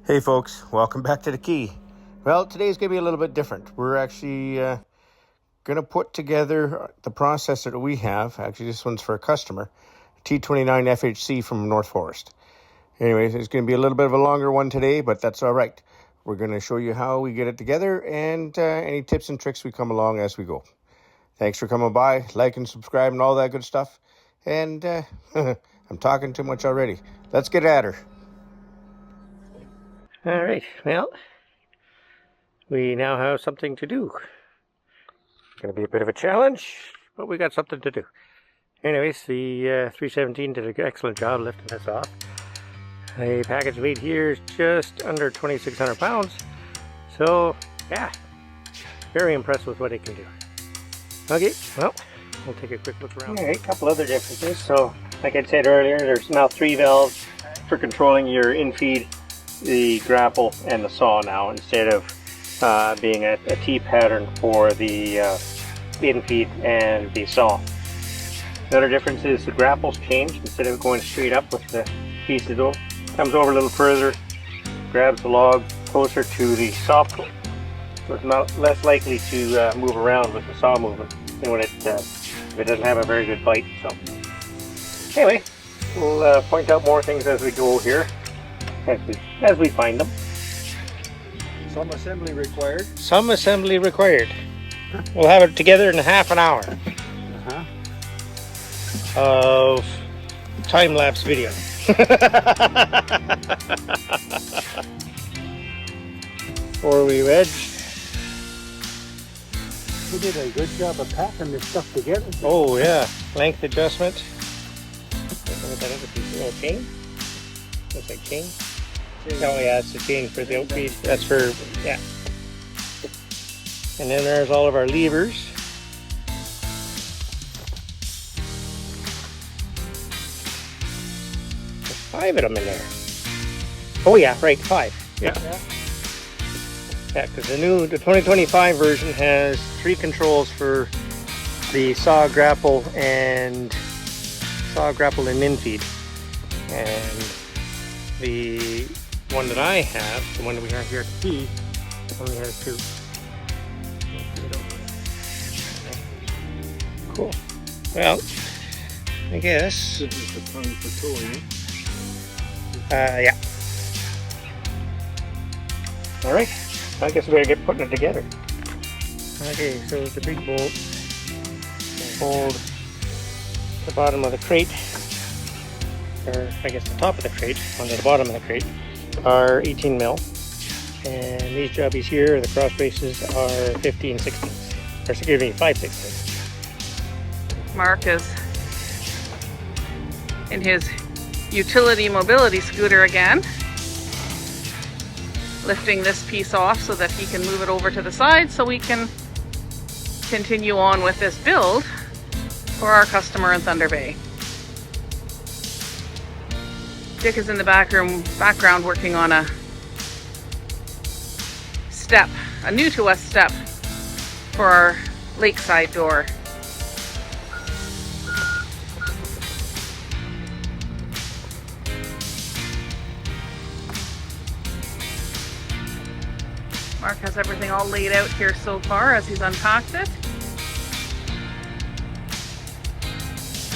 Hey folks, welcome back to the key. Well, today's going to be a little bit different. We're actually going to put together the processor that we have. Actually, this one's for a customer, T29FHC from North Forest. Anyways, it's going to be a little bit of a longer one today, but that's all right. We're going to show you how we get it together and any tips and tricks we come along as we go. Thanks for coming by, like and subscribe and all that good stuff. And I'm talking too much already. Let's get at her. All right, well, we now have something to do. It's going to be a bit of a challenge, but we got something to do. Anyways, the 317 did an excellent job lifting this off. The package weight here is just under 2,600 pounds. So, yeah, very impressed with what it can do. Okay, well, we'll take a quick look around. All right, a couple other differences. So, like I said earlier, there's now 3 valves for controlling your infeed, the grapple, and the saw now, instead of being a T pattern for the infeed and the saw. The other difference is the grapple's changed. Instead of going straight up with the piece of dough, comes over a little further, grabs the log closer to the saw pull, so it's not less likely to move around with the saw movement than when if it doesn't have a very good bite. So anyway, we'll point out more things as we go here, as we find them. Some assembly required. Some assembly required. We'll have it together in half an hour of time-lapse video. Before we wedge. We did a good job of packing this stuff together. Oh yeah, length adjustment. Oh, chain? Looks like chain. Oh yeah, it's the chain for the outfeed. That's for, yeah. And then there's all of our levers. There's 5 of them in there. Oh yeah, right, 5. Yeah. Yeah, because the 2025 version has 3 controls for the saw, grapple, and infeed. And the one that I have, the one that we have here at the key, only has 2. Cool. Well, I guess. This is the tongue for tooling. Yeah. All right. I guess we better get putting it together. Okay, so the big bolt hold the bottom of the crate, or I guess the top of the crate, onto the bottom of the crate, are 18 mil, and these jobbies here, the cross braces, are 15/16, or excuse me, 5/16. Mark is in his utility mobility scooter again. lifting this piece off so that he can move it over to the side so we can continue on with this build for our customer in Thunder Bay. Dick is in the background working on a step, a new to us step for our lakeside door. Mark has everything all laid out here so far as he's unpacked it.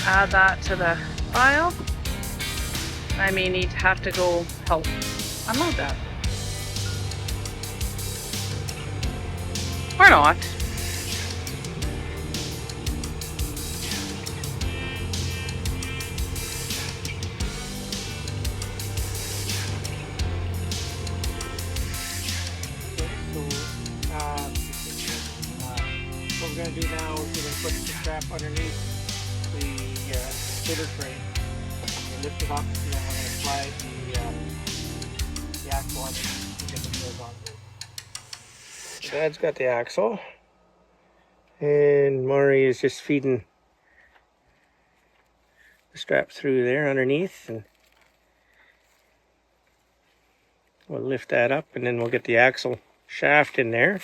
Add that to the pile. I may need to have to go help unload that. Or not. What we're going to do now is we're going to put the strap underneath the splitter frame and lift it up, and then we're going to slide the axle on it and get the wheels on. Dad's got the axle, and Maury is just feeding the strap through there underneath, and we'll lift that up, and then we'll get the axle shaft in there.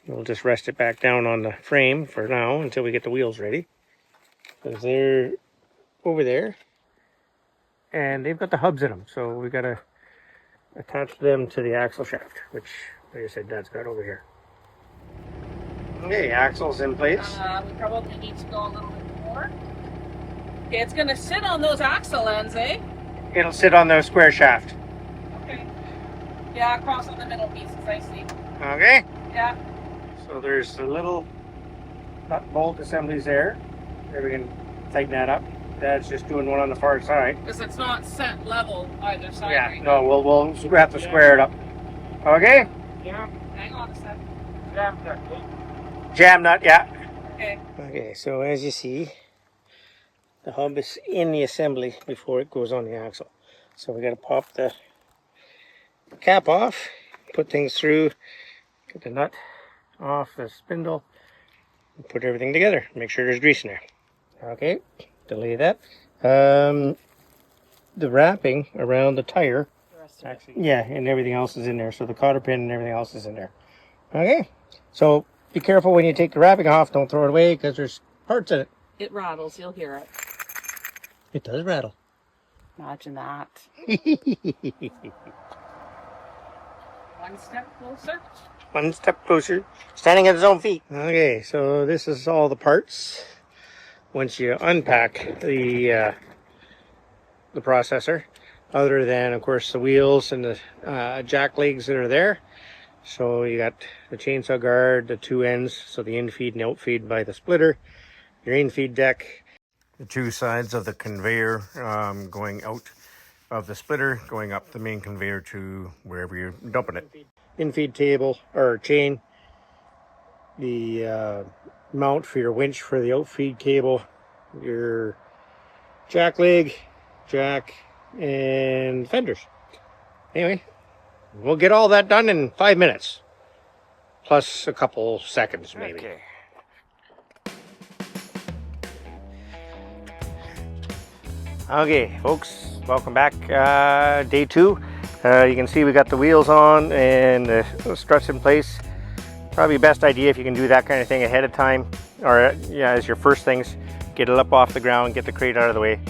We'll just rest it back down on the frame for now until we get the wheels ready, because they're over there and they've got the hubs in them, so we got to attach them to the axle shaft, which, like I said, Dad's got over here. Okay, axle's in place. We probably need to go a little bit more. Okay, it's going to sit on those axle ends, eh? It'll sit on the square shaft. Okay. Yeah, across on the middle pieces, I see. Okay. Yeah. So there's the little nut bolt assemblies there. There, we can tighten that up. Dad's just doing one on the far side. Because it's not set level either side. Yeah, right no, we'll have to square it up. Okay? Yeah. Hang on a sec. Jam nut, yeah. Okay. Okay, so as you see, the hub is in the assembly before it goes on the axle. So we got to pop the cap off, put things through, get the nut off the spindle, and put everything together. Make sure there's grease in there. Okay, delay that. The wrapping around the tire, yeah, and everything else is in there. So the cotter pin and everything else is in there. Okay, so be careful when you take the wrapping off. Don't throw it away because there's parts in it. It rattles, you'll hear it. It does rattle. Imagine that. One step closer. One step closer, standing at his own feet. Okay, so this is all the parts. Once you unpack the processor, other than of course the wheels and the jack legs that are there. So you got the chainsaw guard, the two ends, so the infeed and outfeed by the splitter, your infeed deck, the two sides of the conveyor going out of the splitter, going up the main conveyor to wherever you're dumping it. Infeed table or chain, the mount for your winch for the outfeed cable, your jack leg, jack, and fenders. Anyway, we'll get all that done in 5 minutes, plus a couple seconds maybe. Okay. Okay, folks, welcome back. Day 2. You can see we got the wheels on and the struts in place. Probably best idea if you can do that kind of thing ahead of time, or yeah, as your first things, get it up off the ground, get the crate out of the way,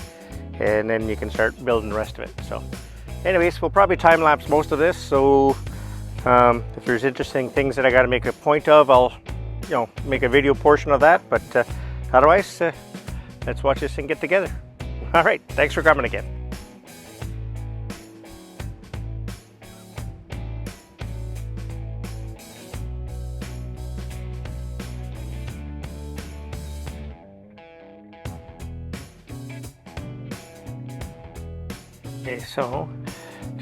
and then you can start building the rest of it. So anyways, we'll probably time lapse most of this, so if there's interesting things that I got to make a point of, I'll make a video portion of that, but otherwise let's watch this and get together. All right, thanks for coming again. Okay, so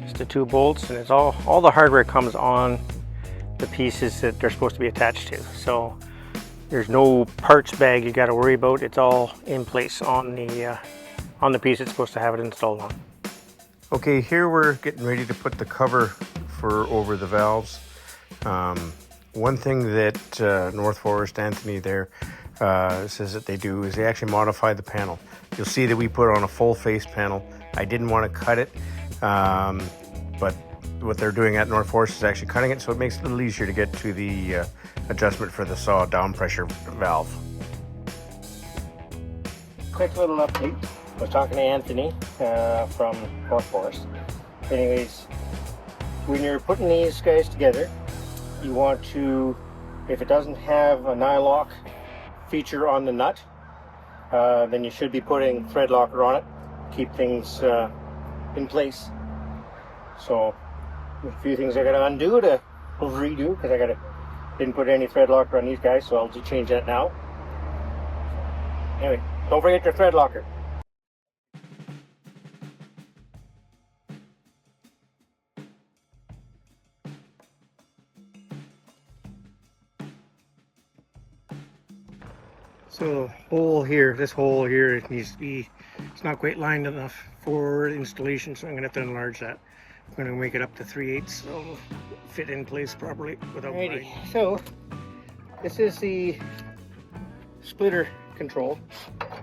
just the 2 bolts, and it's all the hardware comes on the pieces that they're supposed to be attached to. So there's no parts bag you got to worry about. It's all in place on the piece it's supposed to have it installed on. Okay, here we're getting ready to put the cover for over the valves. One thing that North Forest Anthony there says that they do is they actually modify the panel. You'll see that we put on a full face panel. I didn't want to cut it, but what they're doing at North Forest is actually cutting it, so it makes it a little easier to get to the adjustment for the saw down pressure valve. Quick little update. I was talking to Anthony from North Forest. Anyways, when you're putting these guys together, you want to, if it doesn't have a nylock feature on the nut, then you should be putting thread locker on it, keep things in place. So a few things I gotta undo to redo, because didn't put any thread locker on these guys, so I'll just change that now. Anyway, don't forget your thread locker. So this hole here, it needs to be, it's not quite lined enough for installation, so I'm going to have to enlarge that. I'm going to make it up to 3/8 so it'll fit in place properly without biting. So this is the splitter control.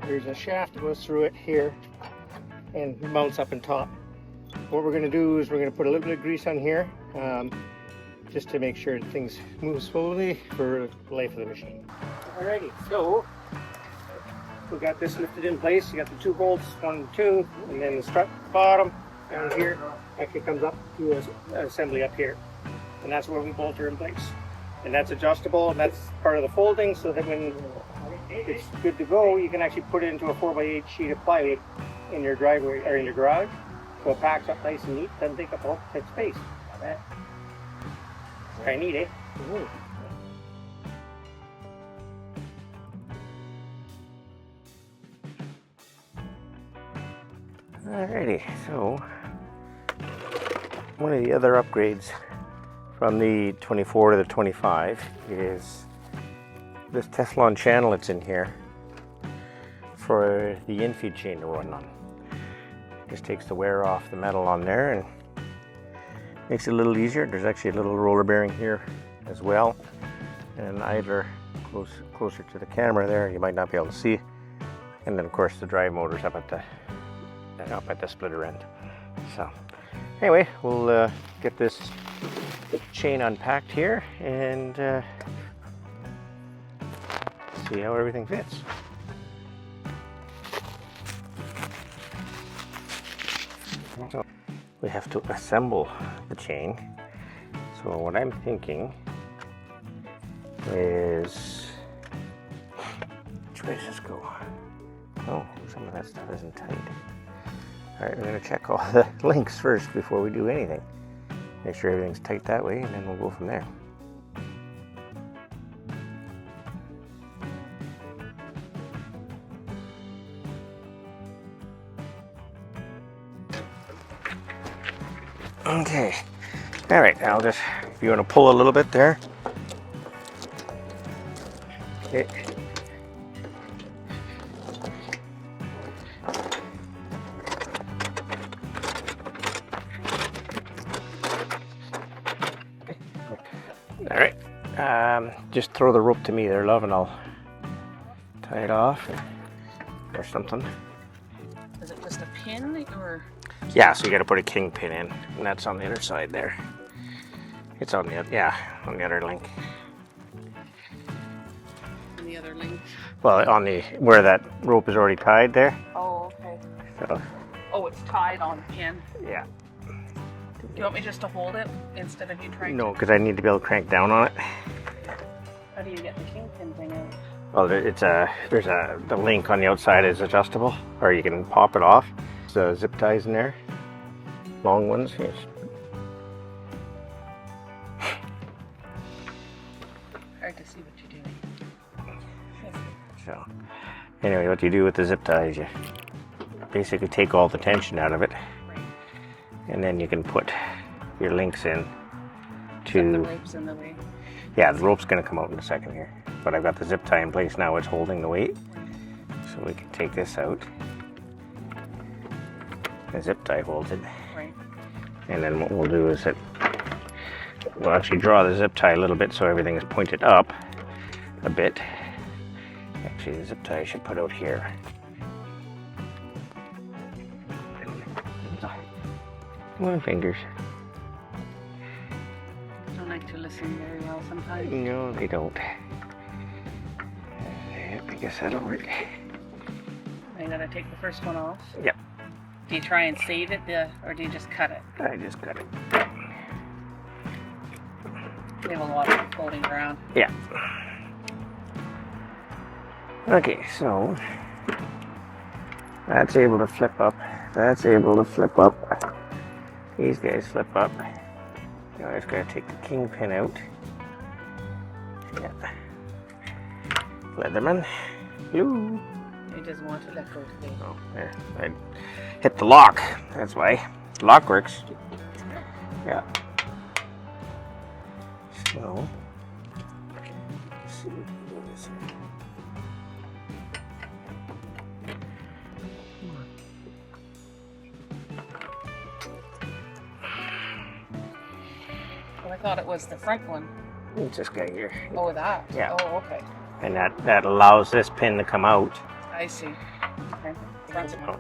There's a shaft that goes through it here and mounts up on top. What we're going to do is we're going to put a little bit of grease on here just to make sure that things move smoothly for the life of the machine. Alrighty, so we got this lifted in place. You got the 2 bolts, 1 and 2, and then the strut bottom down here actually comes up to an assembly up here, and that's where we bolt her in place. And that's adjustable, and that's part of the folding, so that when it's good to go, you can actually put it into a 4x8 sheet of plywood in your driveway or in your garage, so it packs up nice and neat. Doesn't take up all that space. Kind of neat, eh? Mm-hmm. Alrighty, so one of the other upgrades from the 24 to the 25 is this Teflon channel that's in here for the Infeed chain to run on. Just takes the wear off the metal on there and makes it a little easier. There's actually a little roller bearing here as well, and either closer to the camera there, you might not be able to see, and then of course the drive motor's up at the splitter end. So anyway, we'll get this chain unpacked here and see how everything fits. So we have to assemble the chain. So what I'm thinking is, which way does this go? Oh, some of that stuff isn't tight. Alright, we're going to check all the links first before we do anything. Make sure everything's tight that way, and then we'll go from there. Okay. Alright, I'll just, if you want to pull a little bit there. Okay. Alright, just throw the rope to me there, love, and I'll tie it off or something. Is it just a pin or? Yeah, so you got to put a king pin in, and that's on the other side there. It's on the on the other link. On the other link? Well, on the where that rope is already tied there. Oh, okay. So. Oh, it's tied on the pin. Yeah. Do you want me just to hold it instead of you trying? No, because I need to be able to crank down on it. How do you get the kingpin thing out? Well, the link on the outside is adjustable, or you can pop it off. So zip ties in there, long ones. Yes. Hard to see what you're doing. So, anyway, what you do with the zip ties, you basically take all the tension out of it, and then you can put your links in to. The rope's in the way. Yeah, the rope's going to come out in a second here, but I've got the zip tie in place now. It's holding the weight, so we can take this out. The zip tie holds it. Right. And then what we'll do is that we'll actually draw the zip tie a little bit so everything is pointed up a bit. Actually, the zip tie I should put out here. Come on, fingers. I don't like to listen very well sometimes. No, they don't. I guess that'll work. I gotta take the first one off. Yep. Do you try and save it, or do you just cut it? I just got it. We have a lot of floating around. Yeah. Okay, so that's able to flip up. That's able to flip up. These guys flip up. Now I just gotta take the kingpin out. Yeah. Leatherman. Blue. He doesn't want to let go today. Oh, there. I hit the lock. That's why. The lock works. Yeah. So, let's see what we can do this here. Oh, I thought it was the front one. It's this guy here. Oh, that? Yeah. Oh, okay. And that allows this pin to come out. I see. Okay. Front one.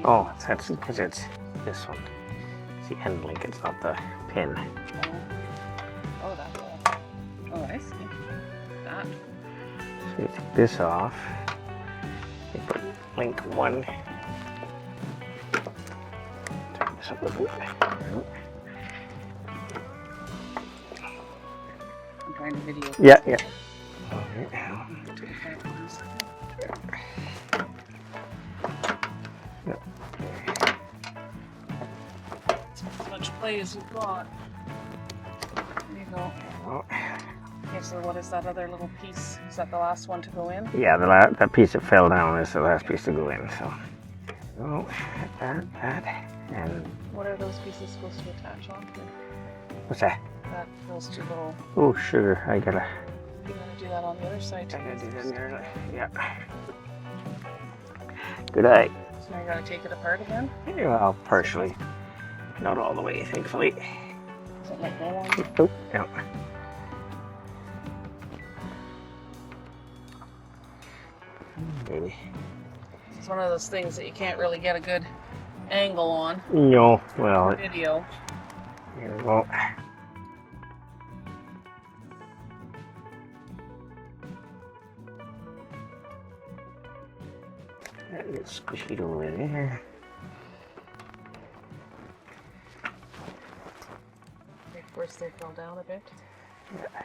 Oh, that's because it's this one. It's the end link, it's not the pin. Oh, that's all. Oh, I see. That. So you take this off. You put link 1. Turn this up a bit. I'm trying to video. Yeah, yeah. Alright, now. As much play as you've got. There you go. Oh. Okay, so what is that other little piece? Is that the last one to go in? Yeah, that piece that fell down is the last piece to go in. So, oh, that, and What are those pieces supposed to attach on to? what's that? Those two little. Oh, sugar! I gotta You gotta do that on the other side too. do that there. Yeah. Good eye. So now you gotta take it apart again. Well, partially, not all the way, thankfully. Is it like that one? Oh, yeah. Maybe. It's one of those things that you can't really get a good angle on No, well, video. here we go. That gets squished over there. Of course, they fell down a bit. Yeah.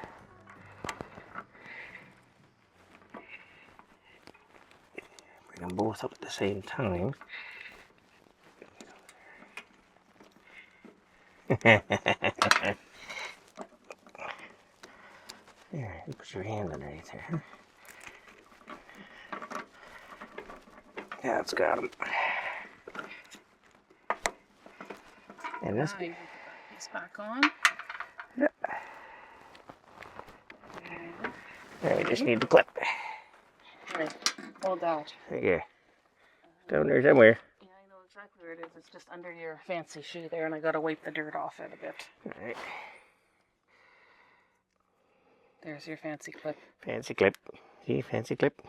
Bring them both up at the same time. There, you put your hand underneath there. Yeah, it's got them. And this. Now you can put that piece back on. Yeah. Now we just need the clip. Right, hold that. There you go. Down there somewhere. Yeah, I know exactly where it is. It's just under your fancy shoe there, and I gotta wipe the dirt off it a bit. Alright. There's your fancy clip. Fancy clip. See, fancy clip.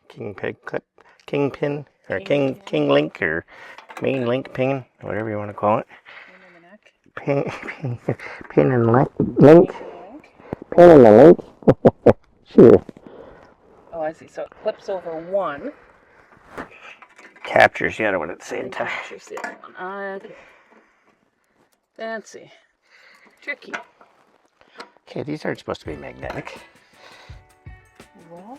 King peg clip. Kingpin. Or king link or main link pin. Whatever you want to call it. Pin in the neck. Pin and link. Pin and the link. Sure. Oh, I see. So it clips over one. Captures the other one at the same And time. captures the other one. Okay. Fancy. Tricky. Okay, these aren't supposed to be magnetic. Well.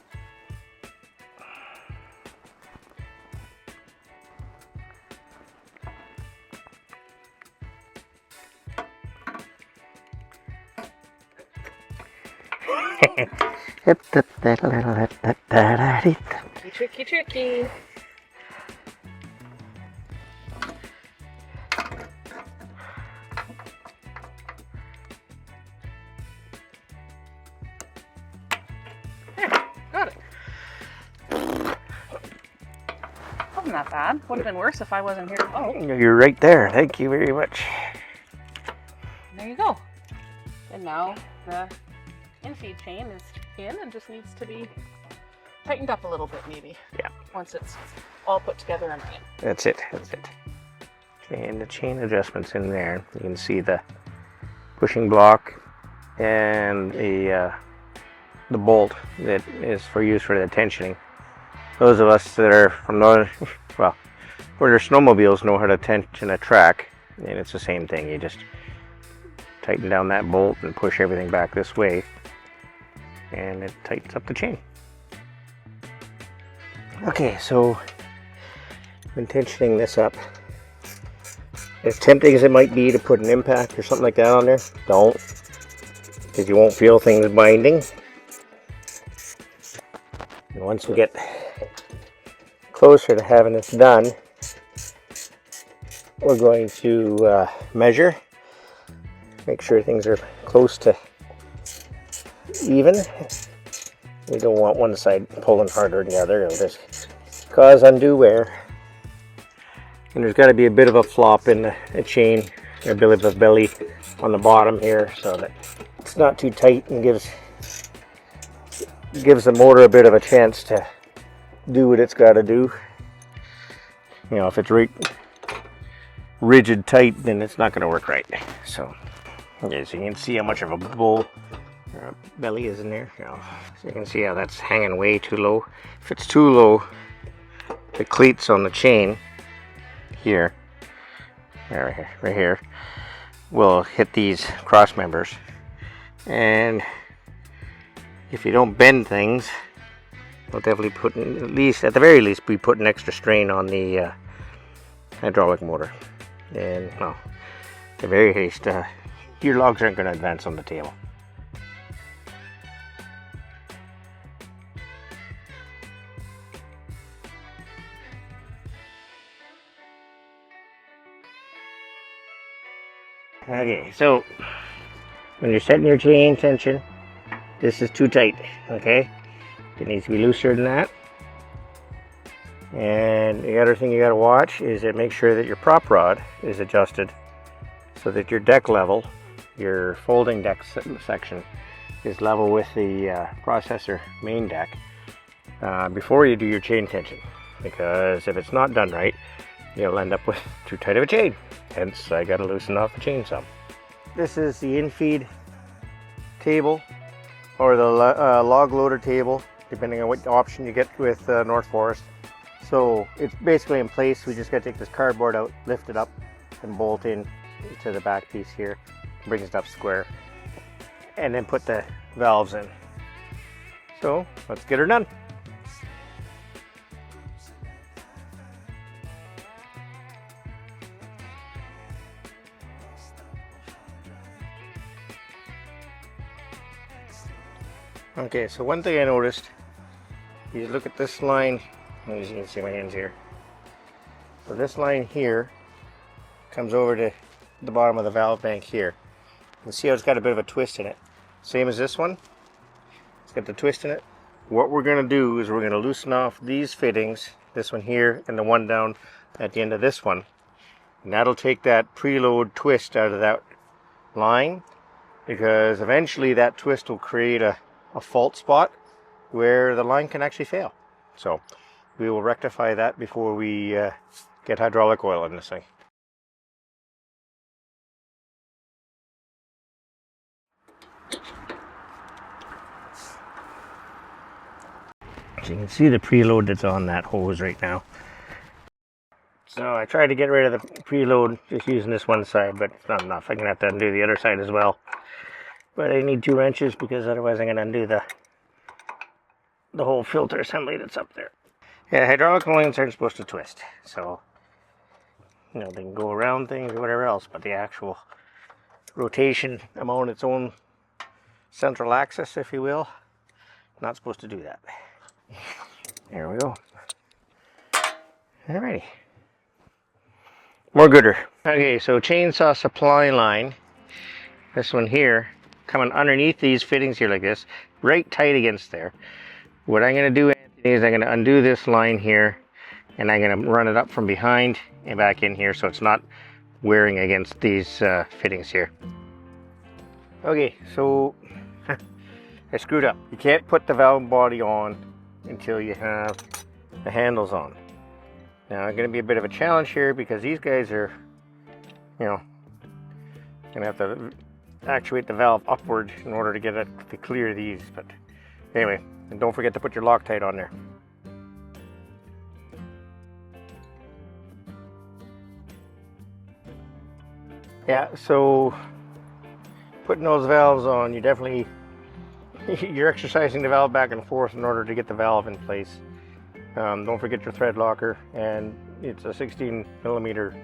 Tricky, tricky. wasn't that bad. Would have been worse if I wasn't here. Oh, You're right there. Thank you very much. there you go. And now the Infeed chain is in and just needs to be tightened up a little bit, maybe. Yeah. Once it's all put together and right. That's it. Okay, and the chain adjustments in there. You can see the pushing block and the bolt that is for use for the tensioning. Those of us that are from northern, well, where their snowmobiles know how to tension a track, and it's the same thing. You just tighten down that bolt and push everything back this way, and it tightens up the chain. Okay, so when tensioning this up, as tempting as it might be to put an impact or something like that on there, don't, because you won't feel things binding. And once we get closer to having this done, we're going to measure, make sure things are close to even. We don't want one side pulling harder than the other. It'll just cause undue wear. And there's got to be a bit of a flop in the chain, a bit of a belly on the bottom here, so that it's not too tight and gives the motor a bit of a chance to do what it's got to do. You know, if it's rigid tight, then it's not going to work right. So, okay, so you can see how much of a bowl or belly is in there. You know, so you can see how that's hanging way too low. If it's too low, the cleats on the chain here, right here, will hit these cross members, and if you don't bend things, we'll definitely put, at the very least, be putting extra strain on the hydraulic motor. And well, at the very least, your logs aren't going to advance on the table. Okay, so when you're setting your chain tension, this is too tight, okay? It needs to be looser than that. And the other thing you got to watch is to make sure that your prop rod is adjusted so that your deck level, your folding deck section, is level with the processor main deck before you do your chain tension. Because if it's not done right, you'll end up with too tight of a chain. Hence, I got to loosen off the chain some. This is the Infeed table, or the log loader table, depending on what option you get with North Forest. So it's basically in place. We just got to take this cardboard out, lift it up, and bolt in to the back piece here, bring it up square, and then put the valves in. So let's get her done. Okay, so one thing I noticed, you look at this line, as you can see my hands here. So this line here comes over to the bottom of the valve bank here. You can see how it's got a bit of a twist in it. Same as this one. It's got the twist in it. What we're going to do is we're going to loosen off these fittings, this one here and the one down at the end of this one. And that'll take that preload twist out of that line, because eventually that twist will create a fault spot where the line can actually fail. So we will rectify that before we get hydraulic oil in this thing. So you can see the preload that's on that hose right now. So I tried to get rid of the preload just using this one side, but it's not enough. I'm going to have to undo the other side as well. But I need 2 wrenches because otherwise I'm going to undo the whole filter assembly that's up there. Yeah, hydraulic lines aren't supposed to twist. So, you know, they can go around things or whatever else, but the actual rotation among its own central axis, if you will, not supposed to do that. There we go. Alrighty. More gooder. Okay, so chainsaw supply line. This one here, coming underneath these fittings here like this, right tight against there. What I'm going to do, Anthony, is I'm going to undo this line here and I'm going to run it up from behind and back in here so it's not wearing against these fittings here. Okay, so I screwed up. You can't put the valve body on until you have the handles on. Now, it's going to be a bit of a challenge here because these guys are, you know, going to have to actuate the valve upward in order to get it to clear these. But anyway, and don't forget to put your Loctite on there. Yeah, so putting those valves on, you're exercising the valve back and forth in order to get the valve in place. Don't forget your thread locker, and it's a 16 millimeter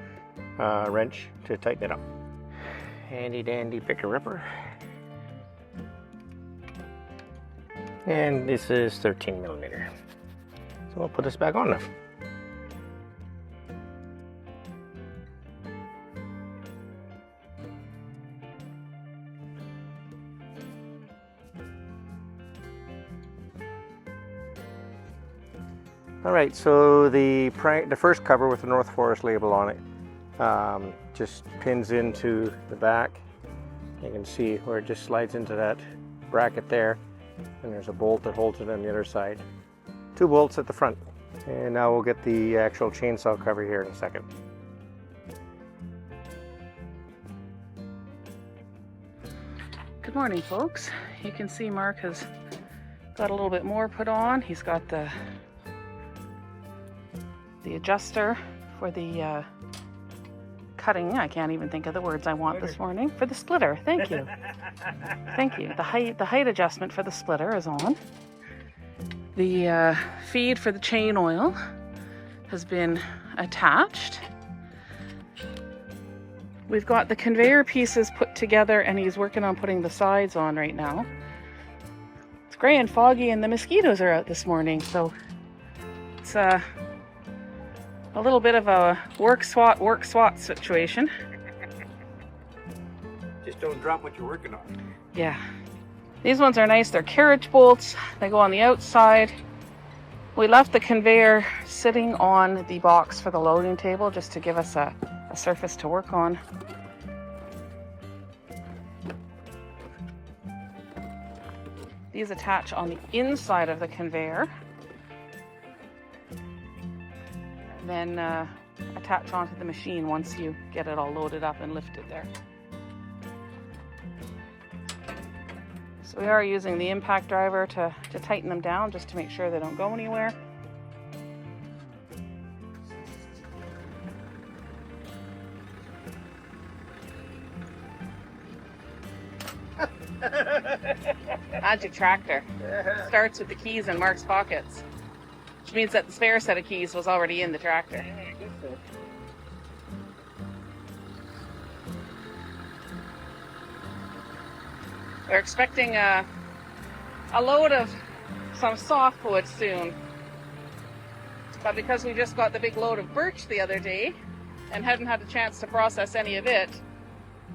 wrench to tighten it up. Handy dandy picker ripper. And this is 13 millimeter. So we'll put this back on now. Alright, so the first cover with the North Forest label on it just pins into the back. You can see where it just slides into that bracket there, and there's a bolt that holds it on the other side. 2 bolts at the front. And now we'll get the actual chainsaw cover here in a second. Good morning, folks. You can see Mark has got a little bit more put on. He's got the adjuster for the cutting. I can't even think of the words I want this morning. For the splitter. Thank you. Thank you. The height adjustment for the splitter is on. The feed for the chain oil has been attached. We've got the conveyor pieces put together, and he's working on putting the sides on right now. It's gray and foggy, and the mosquitoes are out this morning, so it's a little bit of a work swat situation. Just don't drop what you're working on. Yeah. These ones are nice. They're carriage bolts. They go on the outside. We left the conveyor sitting on the box for the loading table just to give us a surface to work on. These attach on the inside of the conveyor. Then attach onto the machine once you get it all loaded up and lifted there. So we are using the impact driver to tighten them down just to make sure they don't go anywhere. Magic tractor. Starts with the keys in Mark's pockets, which means that the spare set of keys was already in the tractor. We're expecting a load of some softwood soon, but because we just got the big load of birch the other day and hadn't had a chance to process any of it,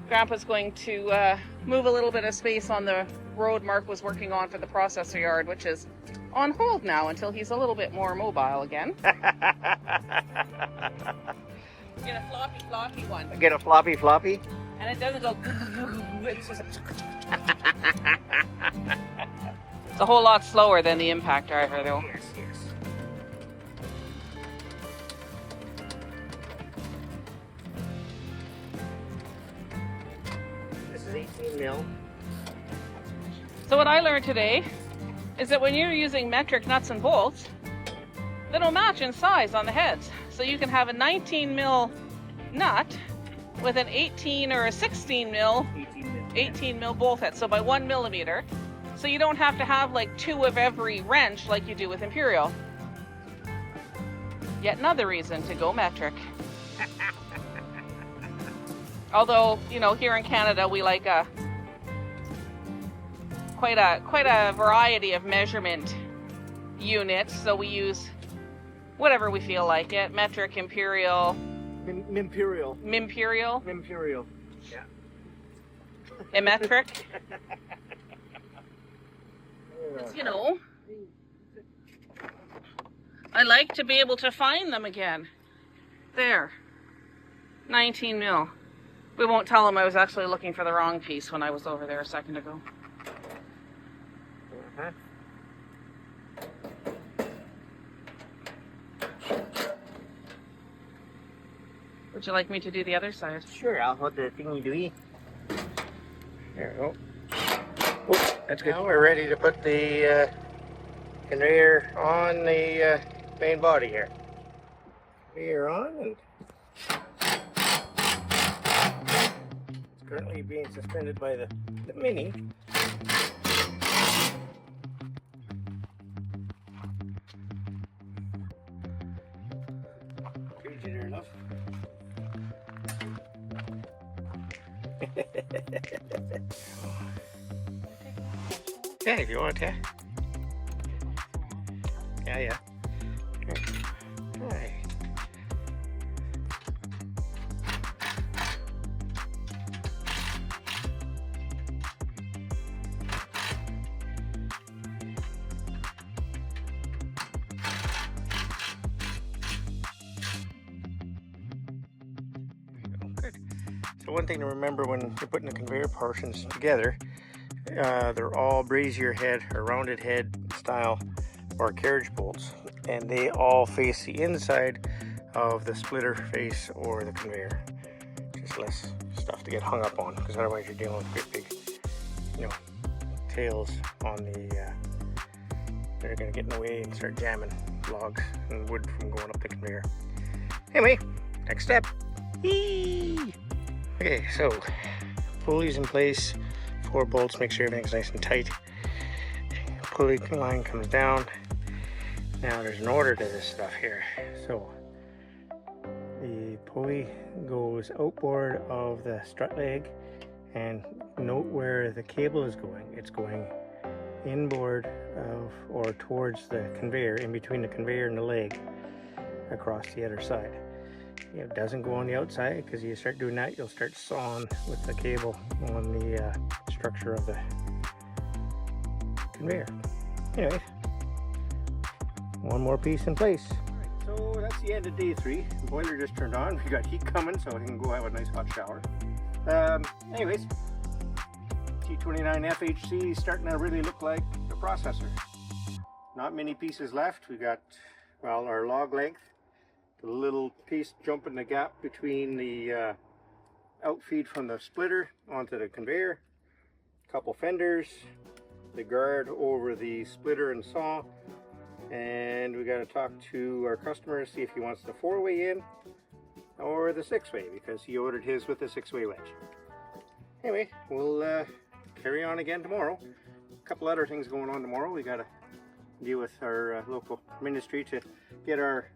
Grandpa's going to move a little bit of space on the road Mark was working on for the processor yard, which is on hold now until he's a little bit more mobile again. Get a floppy one. Get a floppy? And it doesn't go. It's just it's a whole lot slower than the impact driver, though. Yes. This is 18 mil. So what I learned today is that when you're using metric nuts and bolts, they don't match in size on the heads. So you can have a 19 mil nut with an 18 or a 16 mil 18 mil bolt head, so by 1 millimeter. So you don't have to have like 2 of every wrench like you do with Imperial. Yet another reason to go metric. Although, you know, here in Canada we like quite a variety of measurement units, so we use whatever we feel like it. Metric, Imperial. Mimperial. Yeah. A metric. You know, I like to be able to find them again. There. 19 mil. We won't tell them I was actually looking for the wrong piece when I was over there a second ago. Would you like me to do the other side? Sure, I'll hold the thingy-doey. There we go. Oh, that's good. Now we're ready to put the conveyor on the main body here. Conveyor on, and it's currently being suspended by the Mini. Jittery enough. Yeah, if you want to. Yeah. Alright. Good. So one thing to remember when you're putting the conveyor portions together, they're all brazier head or rounded head style or carriage bolts, and they all face the inside of the splitter face or the conveyor. Just less stuff to get hung up on, because otherwise you're dealing with great big, tails on the that are going to get in the way and start jamming logs and wood from going up the conveyor. Anyway, next step. Whee! Okay, so pulleys in place, 4 bolts, make sure everything's nice and tight. Pulley line comes down. Now there's an order to this stuff here. So the pulley goes outboard of the strut leg, and note where the cable is going. It's going inboard of or towards the conveyor, in between the conveyor and the leg, across the other side. It doesn't go on the outside, because you start doing that, you'll start sawing with the cable on the structure of the conveyor. Anyway, one more piece in place. Alright, so that's the end of day 3. The boiler just turned on. We got heat coming, so we can go have a nice hot shower. Anyways, T29FHC starting to really look like the processor. Not many pieces left. We got, well, our log length, the little piece jumping the gap between the outfeed from the splitter onto the conveyor, a couple fenders, the guard over the splitter and saw, and we got to talk to our customer to see if he wants the 4-way in or the 6-way, because he ordered his with the 6-way wedge. Anyway, we'll carry on again tomorrow. A couple other things going on tomorrow. We got to deal with our local ministry to get our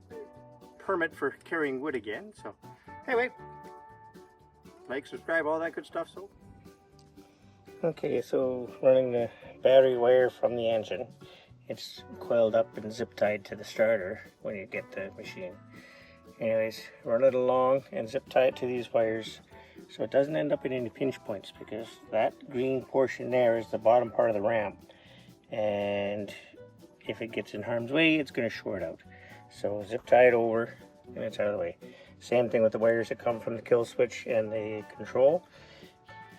permit for carrying wood again. So anyway, like, subscribe, all that good stuff. So okay, so running the battery wire from the engine, it's coiled up and zip tied to the starter when you get the machine. Anyways, run it along and zip tie it to these wires so it doesn't end up in any pinch points, because that green portion there is the bottom part of the ramp, and if it gets in harm's way, it's going to short out. So zip tie it over and it's out of the way. Same thing with the wires that come from the kill switch and the control.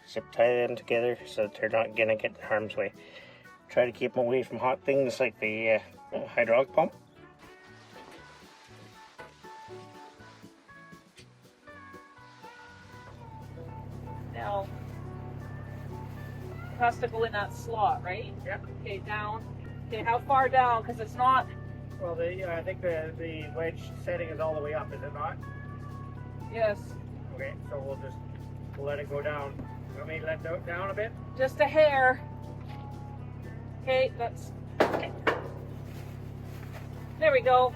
Zip tie them together so that they're not going to get in harm's way. Try to keep them away from hot things like the hydraulic pump. Now, it has to go in that slot, right? Yep. Okay, down. Okay, how far down? Because it's not... Well, I think the wedge setting is all the way up, is it not? Yes. Okay, so we'll let it go down. You want me to let it down a bit? Just a hair. Okay, that's... Okay. There we go.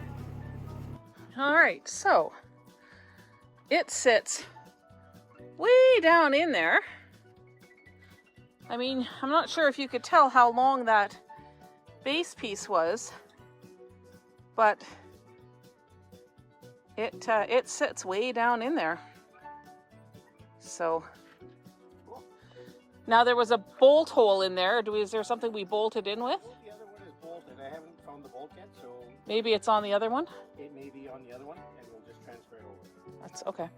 Alright, so it sits way down in there. I mean, I'm not sure if you could tell how long that base piece was, but it sits way down in there. So now there was a bolt hole in there. Is there something we bolted in with? The other one is bolt, and I haven't found the bolt yet, so Maybe it's on the other one? it may be on the other one, and we'll just transfer it over. That's okay.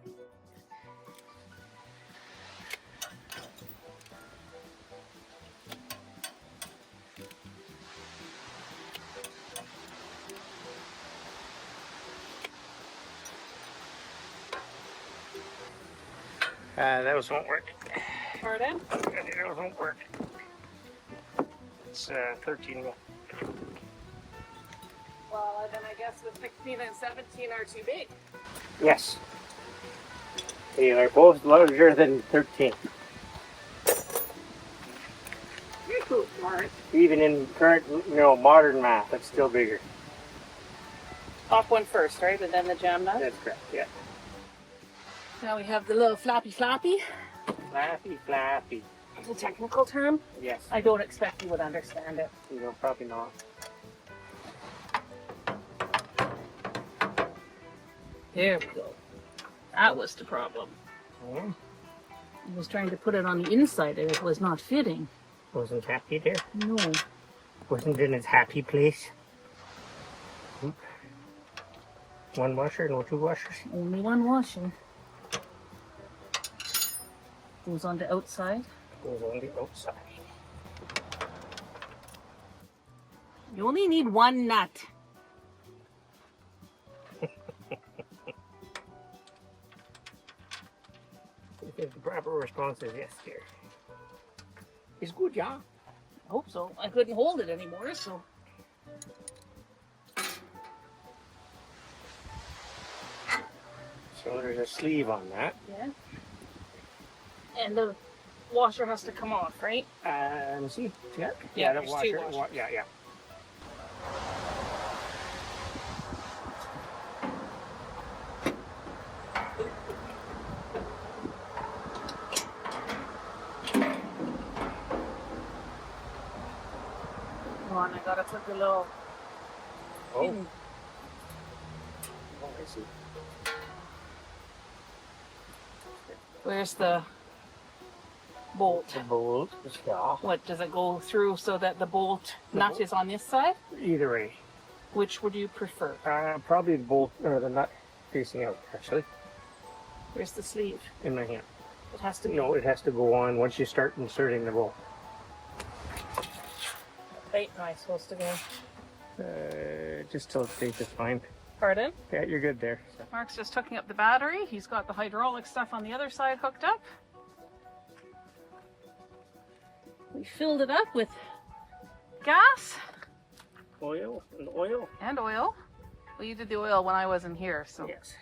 Those won't work. Pardon? Those won't work. It's 13 mil. Well, then I guess the 16 and 17 are too big. Yes. They are both larger than 13. You're so smart. Even in current, modern math, it's still bigger. Top one first, right? And then the jam nut? That's correct, yeah. Now we have the little flappy. Flappy. It's a technical term. Yes. I don't expect you would understand it. Probably not. There we go. That was the problem. Yeah. I was trying to put it on the inside and it was not fitting. Wasn't happy there. No. Wasn't in its happy place. One washer, no two washers. Only one washer. Goes on the outside. Goes on the outside. You only need one nut. The proper response is yes, dear. It's good, yeah. I hope so. I couldn't hold it anymore, so. So there's a sleeve on that. Yeah. And the washer has to come off, right? See? Yeah. Yeah, the there's washer. two washers. Yeah. Come on, I gotta put the little pin. Oh, I see. Where's the bolt? The bolt is off. What, does it go through so that the bolt nut is on this side? Either way. Which would you prefer? Probably the bolt or the nut facing out, actually, Where's the sleeve? in my hand. It has to be. No, it has to go on once you start inserting the bolt. Right, am I supposed to go? Just till it's safe is fine. Pardon? Yeah, you're good there. So. Mark's just hooking up the battery. He's got the hydraulic stuff on the other side hooked up. We filled it up with gas Oil and oil. and oil. Well, you did the oil when I wasn't here, so Yes.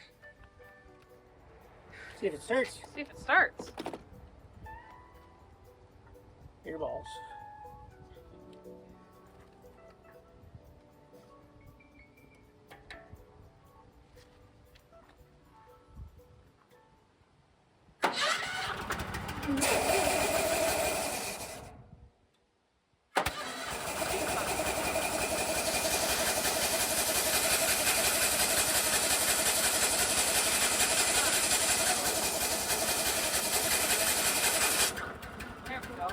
See if it starts. see if it starts. Your balls. There we go.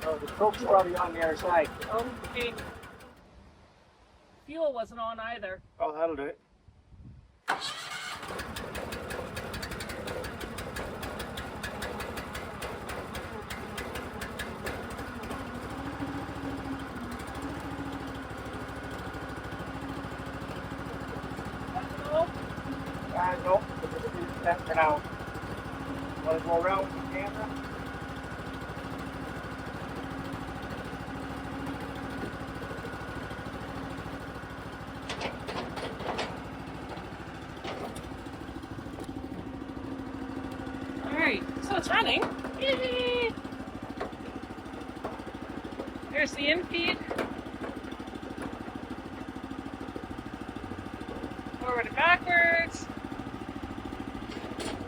Oh, the choke's probably on the other side. Okay. Fuel wasn't on either. Oh, that'll do it. No, that's for now. Want to go around with the camera? Alright, so it's running. Yay! There's the infeed. Forward and backwards.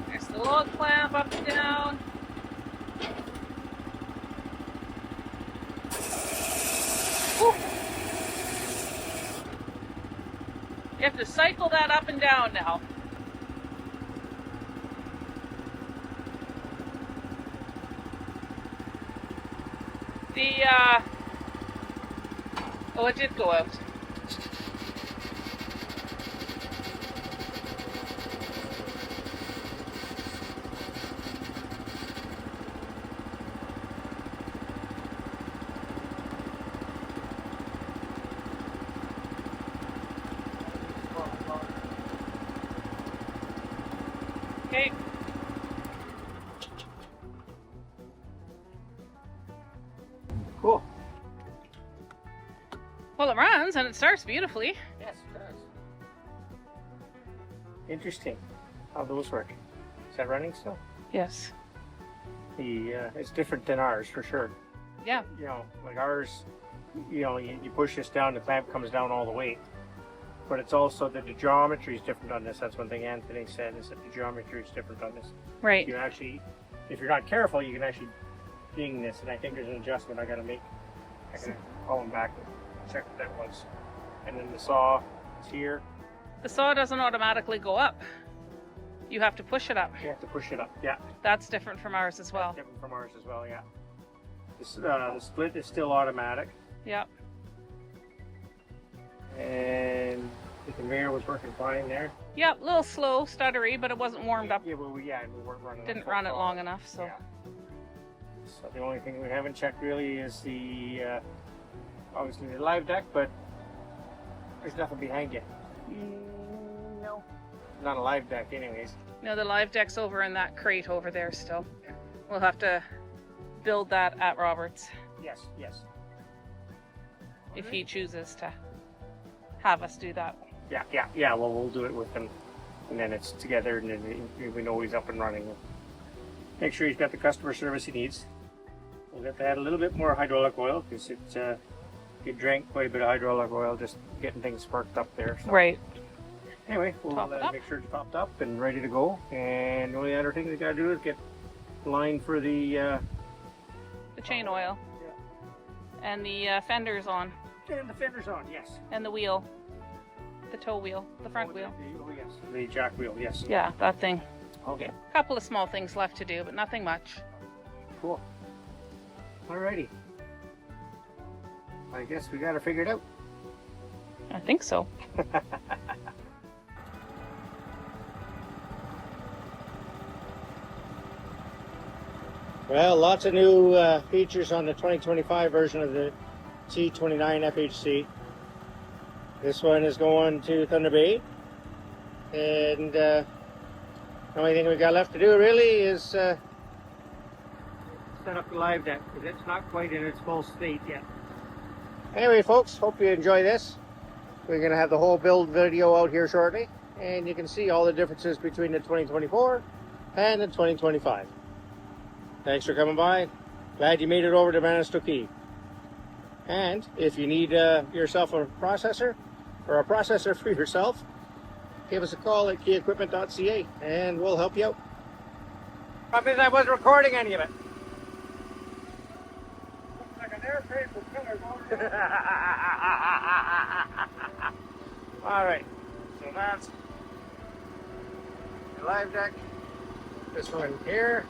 There's the log clamp up and down. Woo. You have to cycle that up and down now. The Oh, it did go out. Okay. Cool. Well, it runs and it starts beautifully. Yes, it does. Interesting how those work. Is that running still? Yes. It's different than ours for sure. Yeah. You know, like ours, you push this down, the clamp comes down all the way. But it's also that the geometry is different on this. That's one thing Anthony said, is that the geometry is different on this. Right. You actually, if you're not careful, you can actually ding this, and I think there's an adjustment I gotta make. I can call him back and check what that was. And then the saw is here. The saw doesn't automatically go up. You have to push it up. You have to push it up, yeah. That's different from ours as well. That's different from ours as well, yeah. This, the split is still automatic. Yeah. And the conveyor was working fine there. Yep, a little slow, stuttery, but it wasn't warmed up. Yeah, well, we weren't running. Didn't run it long enough, so. Yeah. So the only thing we haven't checked really is the, obviously the live deck, but there's nothing behind you. No. Not a live deck anyways. No, the live deck's over in that crate over there still. We'll have to build that at Robert's Yes, yes. if he chooses to have us do that. Yeah, well, we'll do it with him. And then it's together, and then we know he's up and running. Make sure he's got the customer service he needs. We'll have to add a little bit more hydraulic oil, because it drank quite a bit of hydraulic oil just getting things sparked up there. So. Right. Anyway, we'll make sure it's topped up and ready to go. And the only other thing we gotta do is get line for the chain oil. Yeah. And the fenders on. And the fenders on, yes. And the wheel. The toe wheel. The front wheel. Oh yes, the jack wheel, yes. Yeah, that thing. Okay. A couple of small things left to do, but nothing much. Cool. Alrighty. I guess we got it figured out. I think so. Well, lots of new features on the 2025 version of the T29FHC. This one is going to Thunder Bay, and the only thing we got left to do really is set up the live deck, because it's not quite in its full state yet. Anyway, folks, hope you enjoy this. We're going to have the whole build video out here shortly, and you can see all the differences between the 2024 and the 2025. Thanks for coming by. Glad you made it over to Manistokee. And if you need yourself a processor, or a processor for yourself, give us a call at keyequipment.ca and we'll help you out. Problem is I wasn't recording any of it. Looks like an airplane with killer motors. Alright, so that's the live deck. This one here,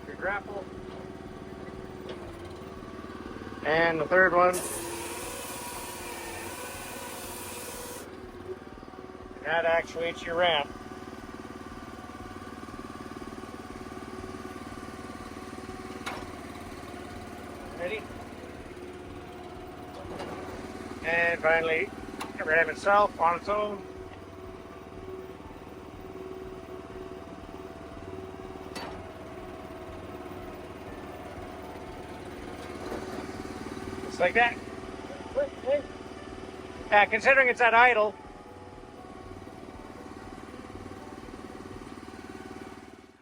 your grapple. And the third one, that actuates your ramp. Ready? And finally, the ram itself on its own. Just like that. Considering it's at idle.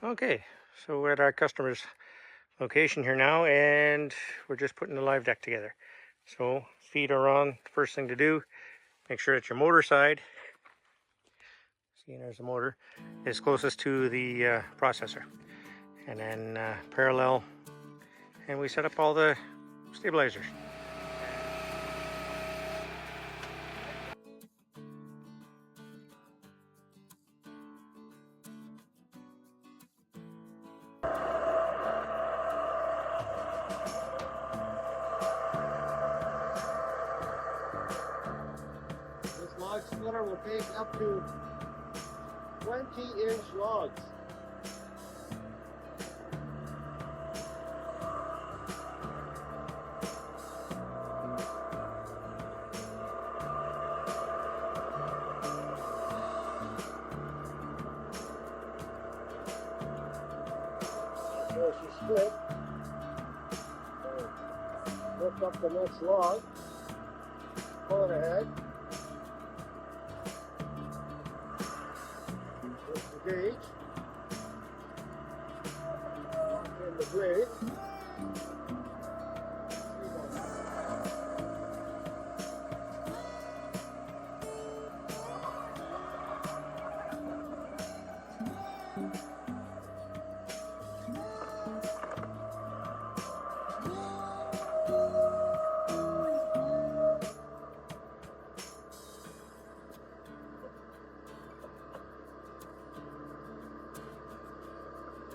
Okay, so we're at our customer's location here now, and we're just putting the live deck together. So feet are on. The first thing to do, make sure that your motor side, see there's the motor, is closest to the processor. And then parallel, and we set up all the stabilizers. will take up to 20-inch logs. So she split. Lift up the next log. Pull it ahead. Lift the gauge. Lock in the blade.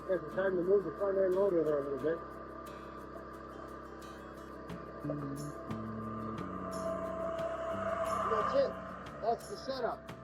It's time to move the front end loader there a little bit. And that's it. That's the setup.